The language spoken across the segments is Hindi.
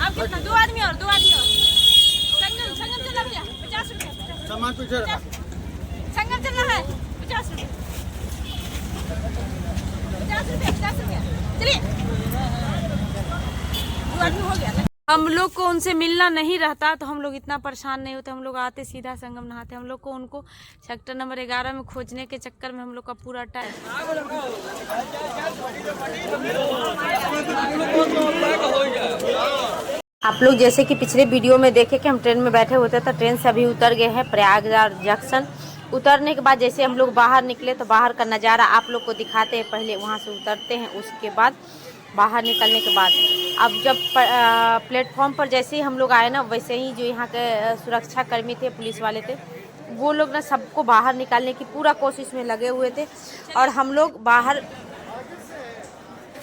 अब कितना? दो आदमी और संगम चलना भैया 50 रुपये। सामान पीछे रखा। संगम चलना है 50 रुपये। 50 रुपये चलिए। दो आदमी हो गया। हम लोग को उनसे मिलना नहीं रहता तो हम लोग इतना परेशान नहीं होते। हम लोग आते सीधा संगम नहाते। हम लोग को उनको सेक्टर नंबर 11 में खोजने के चक्कर में हम लोग का पूरा टाइम। आप लोग जैसे कि पिछले वीडियो में देखे कि हम ट्रेन में बैठे होते तो ट्रेन से अभी उतर गए हैं प्रयागराज जंक्शन। उतरने के बाद जैसे हम लोग बाहर निकले तो बाहर का नज़ारा आप लोग को दिखाते हैं। पहले वहाँ से उतरते हैं, उसके बाद बाहर निकलने के बाद अब जब प्लेटफॉर्म पर जैसे ही हम लोग आए ना, वैसे ही जो यहाँ के सुरक्षा कर्मी थे, पुलिस वाले थे, वो लोग ना सबको बाहर निकालने की पूरा कोशिश में लगे हुए थे। और हम लोग बाहर,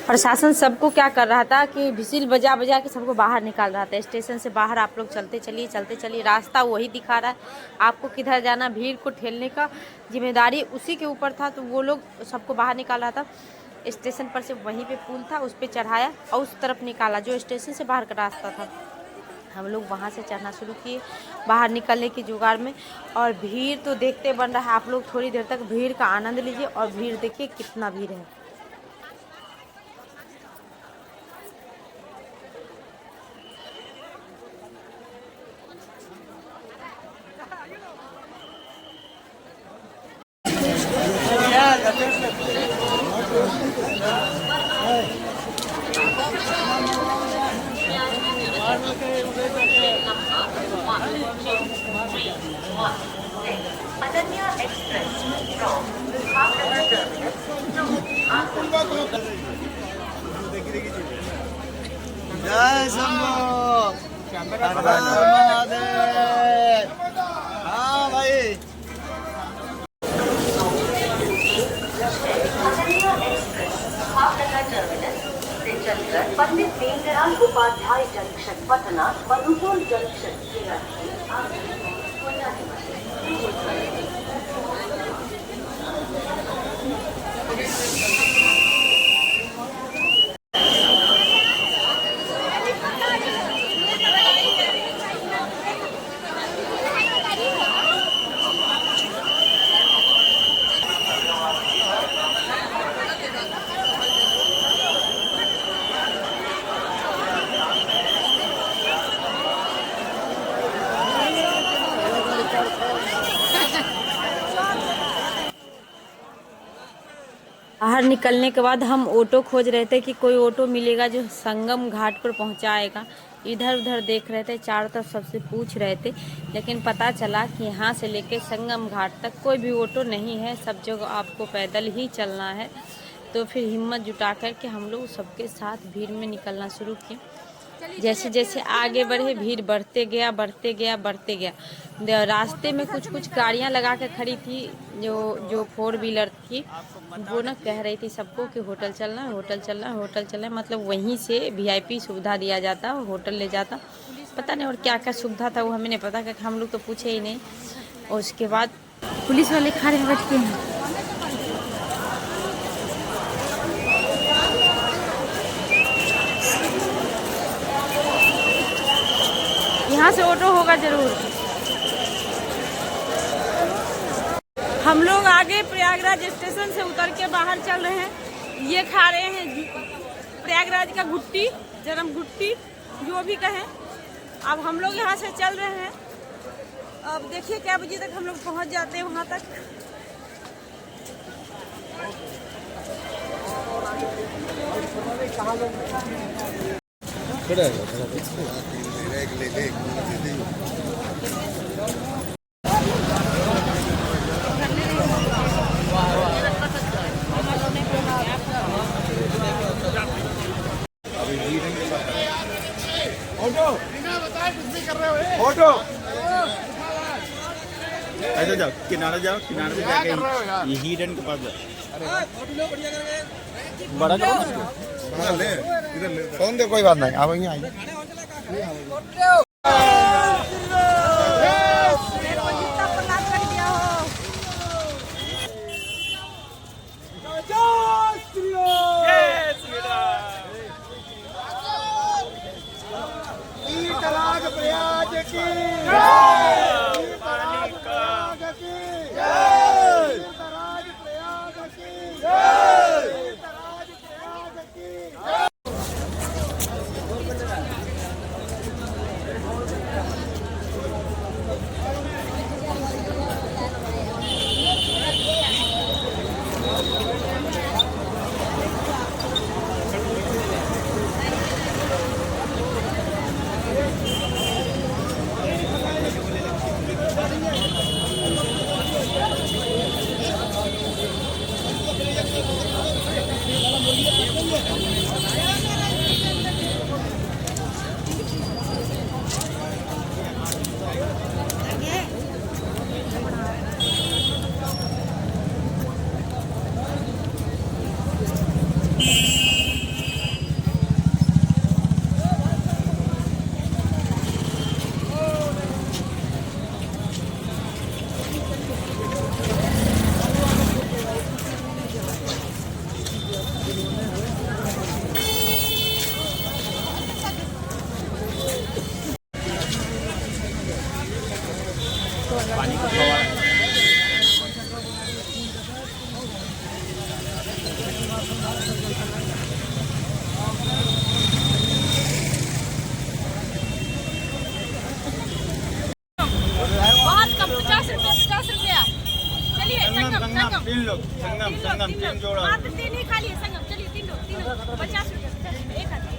प्रशासन सबको क्या कर रहा था कि विसिल बजा बजा के सबको बाहर निकाल रहा था। स्टेशन से बाहर आप लोग चलते चलिए, रास्ता वही दिखा रहा है आपको किधर जाना। भीड़ को ठेलने का जिम्मेदारी उसी के ऊपर था, तो वो लोग सबको बाहर निकाल रहा था। स्टेशन पर से वहीं पे पुल था, उस पर चढ़ाया और उस तरफ निकाला जो स्टेशन से बाहर का रास्ता था। हम लोग वहाँ से चढ़ना शुरू किए बाहर निकलने की जुगाड़ में। और भीड़ तो देखते बन रहा है। आप लोग थोड़ी देर तक भीड़ का आनंद लीजिए और भीड़ देखिए कितना भीड़ है। जय शंभो महादेव। हाँ भाई, चलकर पंडित दीनदयाल उपाध्याय जंक्शन पटना मधुपुर जंक्शन बाहर निकलने के बाद हम ऑटो खोज रहे थे कि कोई ऑटो मिलेगा जो संगम घाट पर पहुंचाएगा। इधर उधर देख रहे थे, चारों तरफ सबसे पूछ रहे थे, लेकिन पता चला कि यहाँ से लेके संगम घाट तक कोई भी ऑटो नहीं है, सब जगह आपको पैदल ही चलना है। तो फिर हिम्मत जुटा कर के हम लोग सबके साथ भीड़ में निकलना शुरू किए। जैसे जैसे आगे बढ़े भीड़ बढ़ते गया। रास्ते में कुछ गाड़ियां लगा के खड़ी थी जो 4 व्हीलर थी। वो ना कह रही थी सबको कि होटल चलना है। मतलब वहीं से VIP सुविधा दिया जाता, होटल ले जाता, पता नहीं और क्या क्या सुविधा था वो हमें नहीं पता, क्योंकि हम लोग तो पूछे ही नहीं। और उसके बाद पुलिस वाले खड़े बैठते हैं। यहाँ से ऑटो होगा जरूर। हम लोग आगे प्रयागराज स्टेशन से उतर के बाहर चल रहे हैं। ये खा रहे हैं प्रयागराज का घुट्टी, जरम घुट्टी जो भी कहें। अब हम लोग यहाँ से चल रहे हैं। अब देखिए क्या बजे तक हम लोग पहुँच जाते हैं वहाँ तक। ऑटो ऐसे जाओ, किनारे पे जाके ये हिरन के पास जाओ। बड़ा इधर ले फोन दे, कोई बात नहीं, आप यहीं आइए। पानी का फव्वारा बहुत कम, 50 रुपया। चलिए संगम तीन लोग संगम तीन जोड़ा मात्र 3 ही खाली है संगम। चलिए 3 लोग 50 रुपया एक आदमी।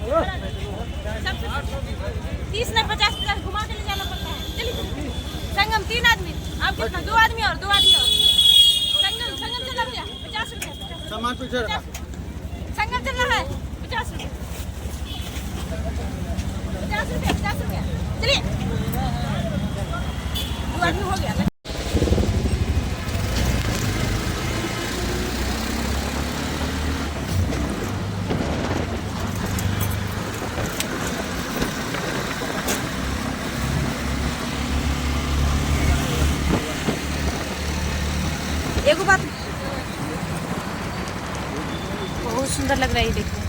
सबसे 30 नहीं 50 घुमा के ले जाना पड़ता है। चलिए संगम 3 आदमी, आप कितना? 2 आदमी और 2 आदमी और संगम चल रहा है 50 रुपया। सामान पीछे रखा। संगम चल रहा है 50 रुपया 50 रुपया। चलिए 2 आदमी हो गया। एक बात बहुत सुंदर लग रहा है, देखो।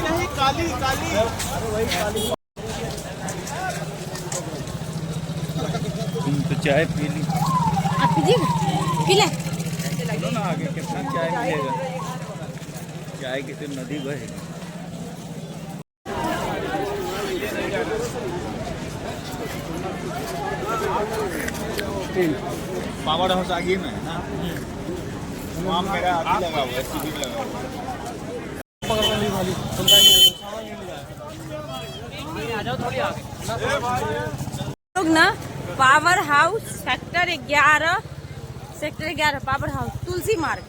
नहीं काली काली, अरे वही काली। तुम तो चाय पी ली। आप पीजिएगा? पी ले। चलो ना आगे, कितना चाय मिलेगा? चाय की तो नदी बहे। पावर हाउस आगे में है ना, वहाँ मेरा आदमी लगा हुआ है, शिविर लगा हुआ है। लोग ना power house sector 11 power house Tulsi Marg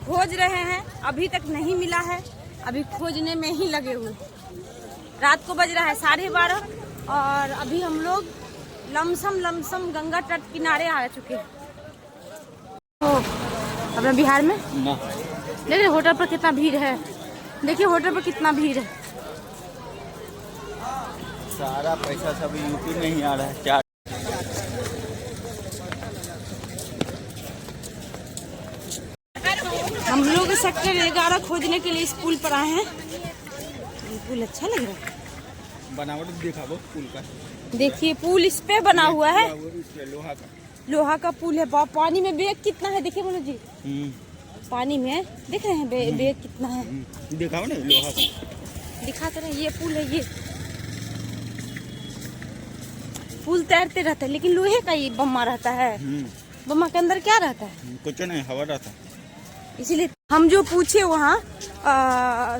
खोज रहे हैं। अभी तक नहीं मिला है, अभी खोजने में ही लगे हुए। रात को बज रहा है 12:30 और अभी हम लोग लमसम गंगा तट किनारे आ चुके हैं। अपने बिहार में देखिए होटल पर कितना भीड़ है। देखिए होटल पर कितना भीड़ है। सारा पैसा सब यूपी में ही आ रहा है। चार हम लोग सेक्टर 11 खोजने के लिए इस पुल पर आए हैं। पुल अच्छा लग रहा है। बनावट देखा वो पुल का, देखिए पुल इस पे बना हुआ है, लोहा का पुल है। पानी में बेग कितना है देखिए मनोज जी, पानी में देख रहे हैं बेग कितना है। देखा ना लोहा का, दिखा तो नहीं। ये पुल है, ये पुल तैरते रहता है लेकिन लोहे का ये बम्मा रहता है। बम्मा के अंदर क्या रहता है? कुछ नहीं, हवा रहता। इसीलिए हम जो पूछे वहाँ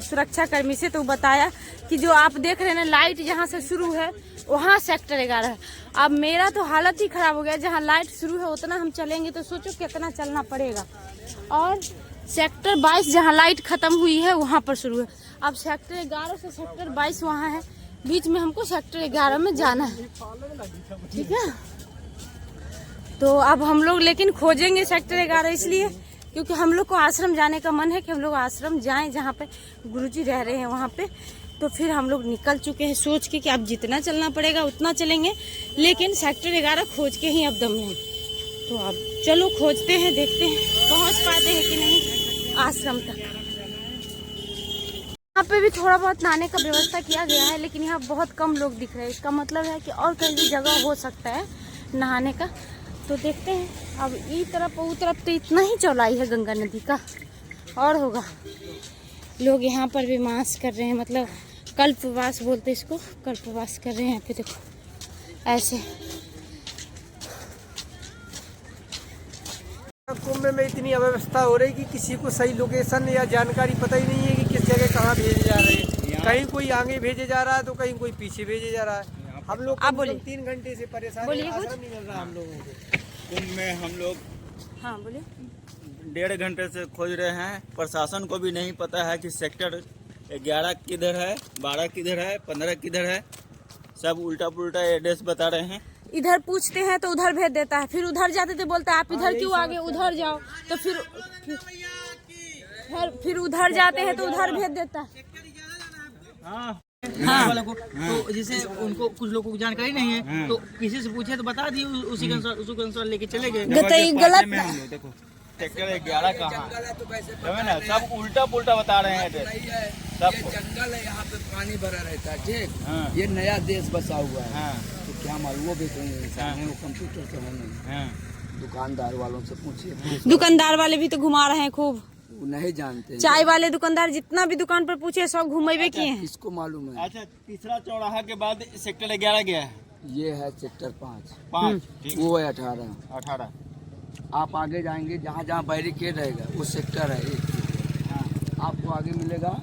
सुरक्षा कर्मी से तो बताया कि जो आप देख रहे हैं ना लाइट जहाँ से शुरू है वहाँ सेक्टर 11 है। अब मेरा तो हालत ही खराब हो गया। जहाँ लाइट शुरू है उतना हम चलेंगे तो सोचो कितना चलना पड़ेगा। और सेक्टर 22 जहाँ लाइट खत्म हुई है वहाँ पर शुरू है। अब सेक्टर 11 से सेक्टर 22 वहाँ है, बीच में हमको सेक्टर 11 में जाना है। ठीक है, तो अब हम लोग लेकिन खोजेंगे सेक्टर 11 इसलिए क्योंकि हम लोग को आश्रम जाने का मन है कि हम लोग आश्रम जाएं जहाँ पे गुरुजी रह रहे हैं वहाँ पे। तो फिर हम लोग निकल चुके हैं सोच के कि अब जितना चलना पड़ेगा उतना चलेंगे, लेकिन सेक्टर 11 खोज के ही अब दम नहीं। तो अब चलो खोजते हैं, देखते हैं पहुंच पाते हैं कि नहीं आश्रम तक। यहाँ पे भी थोड़ा बहुत नहाने का व्यवस्था किया गया है, लेकिन यहाँ बहुत कम लोग दिख रहे हैं। इसका मतलब है कि और कहीं भी जगह हो सकता है नहाने का, तो देखते हैं। अब इस तरफ वो तरफ तो इतना ही चौड़ाई है गंगा नदी का, और होगा। लोग यहाँ पर भी मास कर रहे हैं, मतलब कल्पवास बोलते इसको, कल्पवास कर रहे हैं यहाँ पे। देखो ऐसे कुंभ में इतनी अव्यवस्था हो रही कि किसी को सही लोकेशन या जानकारी पता ही नहीं है कि किस जगह कहाँ भेजे जा रहे हैं। कहीं कोई आगे भेजे जा रहा है तो कहीं कोई पीछे भेजे जा रहा है। हम लोग आप बोलिए। 3 घंटे से परेशान हैं, आश्रम नहीं मिल रहा हम लोगों को। कुंभ में हम लोग हाँ बोलिए। 1.5 घंटे से खोज रहे हैं। प्रशासन को भी नहीं पता है कि सेक्टर 11 किधर है, 12 किधर है, 15 किधर है। सब उल्टा पुल्टा एड्रेस बता रहे हैं। इधर पूछते हैं तो उधर भेज देता है, फिर उधर जाते थे बोलता है आप इधर क्यों आगे, उधर जाओ। तो फिर उधर जाते हैं तो उधर भेज देता है। हाँ वालों को तो जैसे उनको कुछ लोगों को जानकारी नहीं है, तो किसी से पूछे तो बता दिए, उसी के अनुसार लेके चले गए। गलत है। देखो सेक्टर 11 कहाँ है ना, सब उल्टा पुल्टा बता रहे हैं सब। जंगल है, यहाँ पे पानी भरा रहता है। ठीक, हाँ। ये नया देश बसा हुआ है। हाँ। तो क्या मालूम, वो भी तो इंसान है, वो कंप्यूटर से है नहीं। हाँ। दुकानदार वालों से पूछिए, दुकानदार वाले भी तो घुमा रहे हैं खूब। वो नहीं जानते हैं। चाय वाले दुकानदार जितना भी दुकान पर पूछे सब घुमेबे किए हैं। किसको मालूम है। अच्छा, तीसरा चौराहा के बाद सेक्टर 11 गया है। ये है सेक्टर 5, 5 ठीक, वो है 18। 18। आप आगे जाएंगे जहाँ जहाँ बैरिकेड रहेगा वो सेक्टर है 1। आपको आगे मिलेगा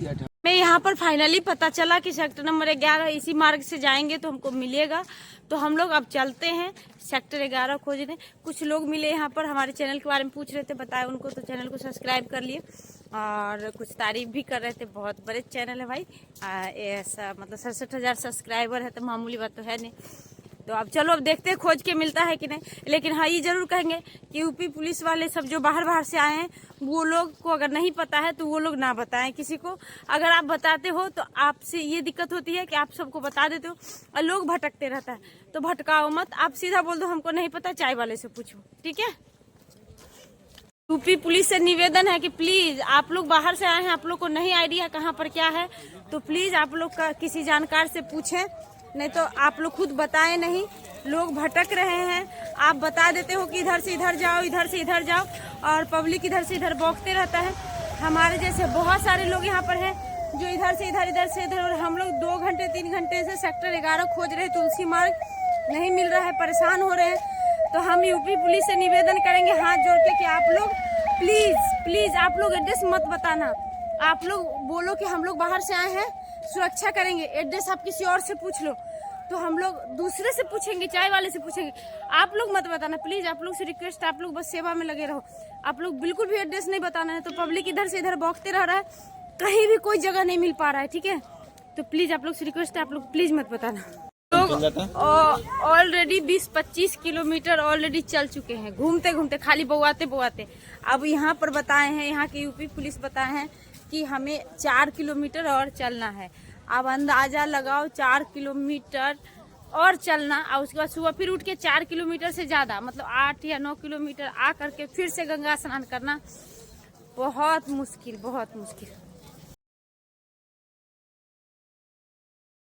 ये 18। मैं यहाँ पर फाइनली पता चला कि सेक्टर नंबर 11 इसी मार्ग से जाएंगे तो हमको मिलेगा। तो हम लोग अब चलते हैं सेक्टर 11 खोजने। कुछ लोग मिले यहाँ पर, हमारे चैनल के बारे में पूछ रहे थे, बताए उनको, तो चैनल को सब्सक्राइब कर लिए और कुछ तारीफ भी कर रहे थे। बहुत बड़े चैनल है भाई, ऐसा मतलब 67,000 सब्सक्राइबर है, तो मामूली बात तो है नहीं। तो अब चलो, अब देखते हैं खोज के मिलता है कि नहीं। लेकिन हाँ, ये जरूर कहेंगे कि यूपी पुलिस वाले सब जो बाहर से आए हैं, वो लोग को अगर नहीं पता है तो वो लोग ना बताएं किसी को। अगर आप बताते हो तो आपसे ये दिक्कत होती है कि आप सबको बता देते हो और लोग भटकते रहता है, तो भटकाओ मत। आप सीधा बोल दो हमको नहीं पता, चाय वाले से पूछो, ठीक है। यूपी पुलिस से निवेदन है कि प्लीज, आप लोग बाहर से आए हैं, आप लोग को नहीं आइडिया कहाँ पर क्या है, तो प्लीज आप लोग का किसी जानकार से पूछें, नहीं तो आप लोग खुद बताएं नहीं। लोग भटक रहे हैं, आप बता देते हो कि इधर से इधर जाओ, इधर से इधर जाओ, और पब्लिक इधर से इधर भौंकते रहता है। हमारे जैसे बहुत सारे लोग यहाँ पर हैं जो इधर से इधर, इधर से इधर, और हम लोग 2 घंटे 3 घंटे से सेक्टर 11 खोज रहे, तुलसी मार्ग नहीं मिल रहा है, परेशान हो रहे हैं। तो हम यूपी पुलिस से निवेदन करेंगे हाथ जोड़ के कि आप लोग प्लीज आप लोग एड्रेस मत बताना। आप लोग बोलो कि हम लोग बाहर से आए हैं, सुरक्षा करेंगे। एड्रेस आप किसी और से पूछ लो, तो हम लोग दूसरे से पूछेंगे, चाय वाले से पूछेंगे। आप लोग मत बताना प्लीज, आप लोग से रिक्वेस्ट, आप लोग बस सेवा में लगे रहो। आप लोग बिल्कुल भी एड्रेस नहीं बताना है, तो पब्लिक इधर से इधर भौंकते रह रहा है, कहीं भी कोई जगह नहीं मिल पा रहा है, ठीक है। तो प्लीज आप लोग से रिक्वेस्ट है, आप लोग प्लीज मत बताना। लोग ऑलरेडी 20-25 किलोमीटर ऑलरेडी चल चुके हैं, घूमते घूमते, खाली बौआते। अब यहाँ पर बताए हैं, यहाँ की यूपी पुलिस बताए हैं कि हमें 4 किलोमीटर और चलना है। अब अंदाजा लगाओ 4 किलोमीटर और चलना, और उसके बाद सुबह फिर उठ के 4 किलोमीटर से ज्यादा, मतलब 8 या 9 किलोमीटर आ करके फिर से गंगा स्नान करना, बहुत मुश्किल, बहुत मुश्किल।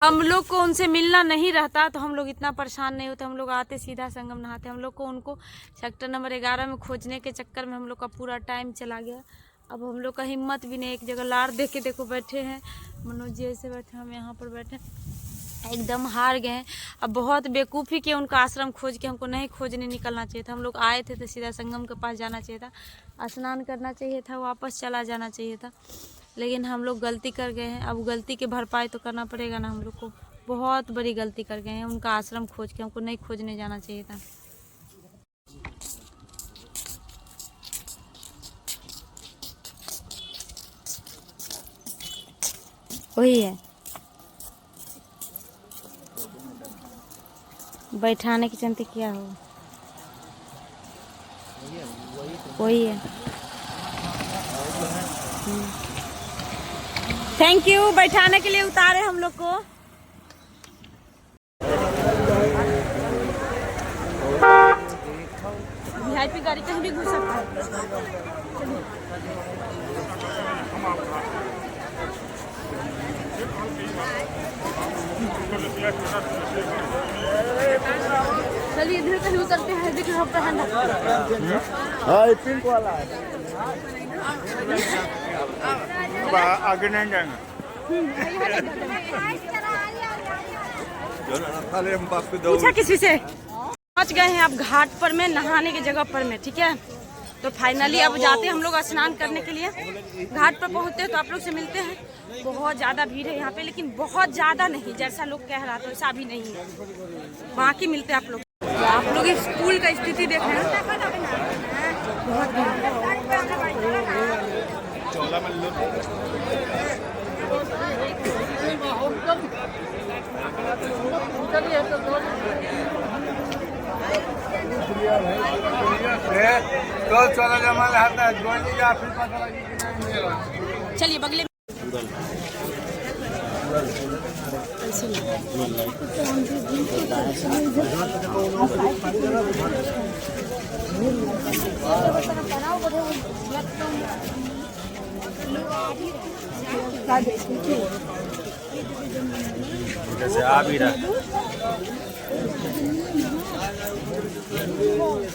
हम लोग को उनसे मिलना नहीं रहता तो हम लोग इतना परेशान नहीं होते, हम लोग आते सीधा संगम नहाते। हम लोग को उनको सेक्टर नंबर 11 में खोजने के चक्कर में हम लोग का पूरा टाइम चला गया। अब हम लोग का हिम्मत भी नहीं, एक जगह लार देख के देखो बैठे हैं, मनोज जी ऐसे बैठे, हम यहाँ पर बैठे, एकदम हार गए हैं। अब बहुत बेवकूफ़ी के उनका आश्रम खोज के, हमको नहीं खोजने निकलना चाहिए था। हम लोग आए थे तो सीधा संगम के पास जाना चाहिए था, स्नान करना चाहिए था, वापस चला जाना चाहिए था। लेकिन हम लोग गलती कर गए हैं, अब गलती के भरपाई तो करना पड़ेगा ना। हम लोग को बहुत बड़ी गलती कर गए हैं, उनका आश्रम खोज के, हमको नहीं खोजने जाना चाहिए था। वही है, बैठाने के चलते क्या हो, वही है। थैंक यू, बैठाने के लिए उतारे हम लोग को। चलिए इधर कहीं उतरते हैं, दिख रहा है। हाँ पिंक वाला है। आगे नहीं जाएंगे। पूछा किसी से? पहुंच गए हैं अब घाट पर में, नहाने की जगह पर में, ठीक है। तो फाइनली अब जाते हैं हम लोग स्नान करने के लिए। घाट पर पहुंचते हैं तो आप लोग से मिलते हैं। बहुत ज़्यादा भीड़ है यहाँ पे, लेकिन बहुत ज़्यादा नहीं, जैसा लोग कह रहा था वैसा भी नहीं है। वहाँ की मिलते हैं आप लोग। आप लोग इस स्कूल का स्थिति देख रहे हैं, बहुत चलिए बगले जैसे आ भी रहा।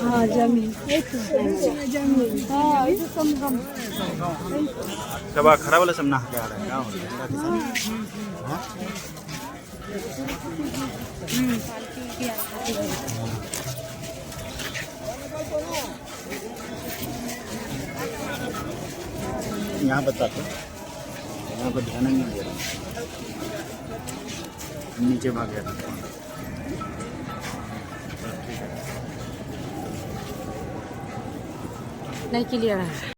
हाँ जमीन हाँ सब खरा वाला सब नहा के आ रहा है। यहाँ बताते, यहाँ पर ध्यान नहीं दे रहा, नीचे भाग गया। नहीं क्लियर है।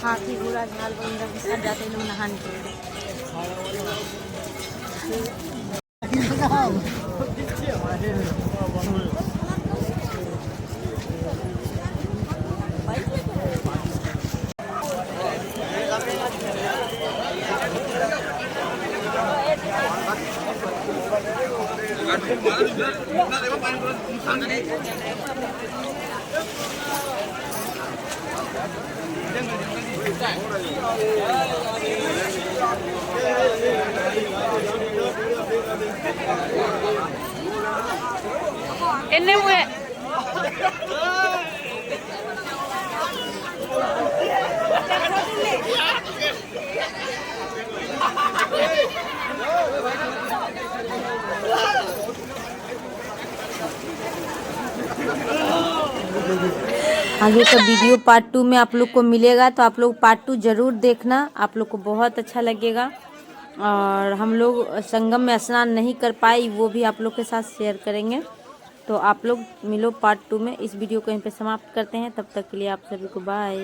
हाथी घोड़ा झाल वगैरह के साथ जाते हैं लोग नहाने के लिए। इन्ने हुए आगे का वीडियो पार्ट 2 में आप लोग को मिलेगा, तो आप लोग पार्ट 2 जरूर देखना, आप लोग को बहुत अच्छा लगेगा। और हम लोग संगम में स्नान नहीं कर पाए, वो भी आप लोग के साथ शेयर करेंगे। तो आप लोग मिलो पार्ट 2 में। इस वीडियो को यहीं पे समाप्त करते हैं, तब तक के लिए आप सभी को बाय।